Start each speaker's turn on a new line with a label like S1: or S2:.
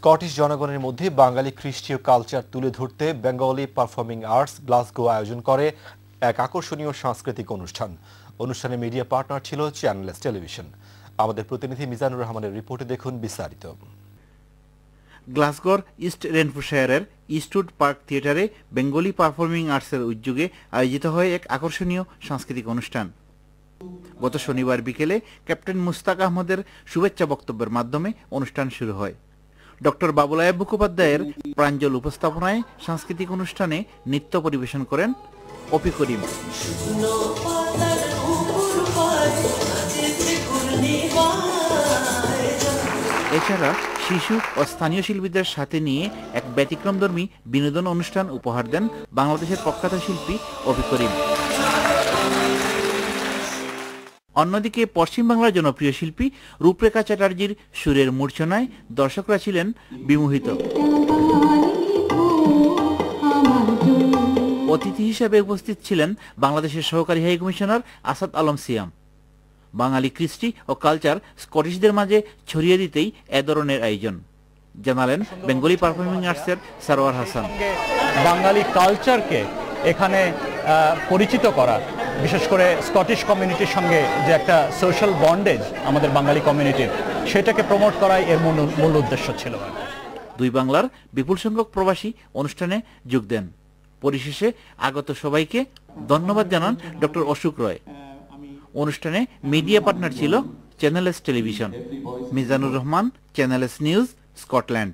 S1: Scottish জনগণের মধ্যে বাঙালি খ্রিস্টীয় কালচার তুলে ধরতে বেঙ্গলি পারফর্মিং আর্টস গ্লাসগো আয়োজন করে এক আকর্ষণীয় সাংস্কৃতিক অনুষ্ঠান। অনুষ্ঠানে মিডিয়া পার্টনার ছিল চ্যানেল এস টেলিভিশন। আমাদের প্রতিনিধি মিজানুর রহমানের রিপোর্টে দেখুন বিস্তারিত।
S2: গ্লাসগোর ইস্ট রেনফোশায়ারের ইস্টউড পার্ক থিয়েটারে বেঙ্গলি পারফর্মিং আর্টসের উদ্যোগে আয়োজিত হয় এক আকর্ষণীয় সাংস্কৃতিক অনুষ্ঠান। গত শনিবার বিকেলে ক্যাপ্টেন মুস্তাক আহমদের শুভেচ্ছা বক্তব্যের মাধ্যমে অনুষ্ঠান শুরু হয়। ডক্টর বাবুল আয়েব মুখোপাধ্যায়ের প্রাঞ্জল উপস্থাপনায় সাংস্কৃতিক অনুষ্ঠানে নৃত্য পরিবেশন করেন অপি করিম। এছাড়া শিশু ও স্থানীয় শিল্পীদের সাথে নিয়ে এক ব্যতিক্রমধর্মী বিনোদন অনুষ্ঠান উপহার দেন বাংলাদেশের প্রখ্যাত শিল্পী অপি করিম। অন্যদিকে পশ্চিম বাংলার জনপ্রিয় শিল্পী রূপরেখা চ্যাটার্জির সুরের মূর্ছনায় দর্শকরা ছিলেন বিমোহিত। অতিথি হিসেবে উপস্থিত ছিলেন বাংলাদেশের সহকারী হাই কমিশনার আসাদ আলম সিয়াম। বাঙালি কৃষ্টি ও কালচার স্কটিশদের মাঝে ছড়িয়ে দিতেই এ ধরনের আয়োজন, জানালেন বেঙ্গলি পারফর্মিং আর্টসের সারোয়ার হাসান।
S3: বাঙালি কালচারকে এখানে পরিচিত করা, বিশেষ করে স্কটিশ কমিউনিটির সঙ্গে যে একটা সোশ্যাল বন্ডেজ আমাদের বাঙালি কমিউনিটির, সেটাকে প্রমোট করাই এর মূল উদ্দেশ্য ছিল।
S2: দুই বাংলার বিপুল সংখ্যক প্রবাসী অনুষ্ঠানে যোগ দেন। পরিশেষে আগত সবাইকে ধন্যবাদ জানান ডক্টর অশোক রয়। অনুষ্ঠানে মিডিয়া পার্টনার ছিল channel S television. Mizanur Rahman, channel S news, Scotland.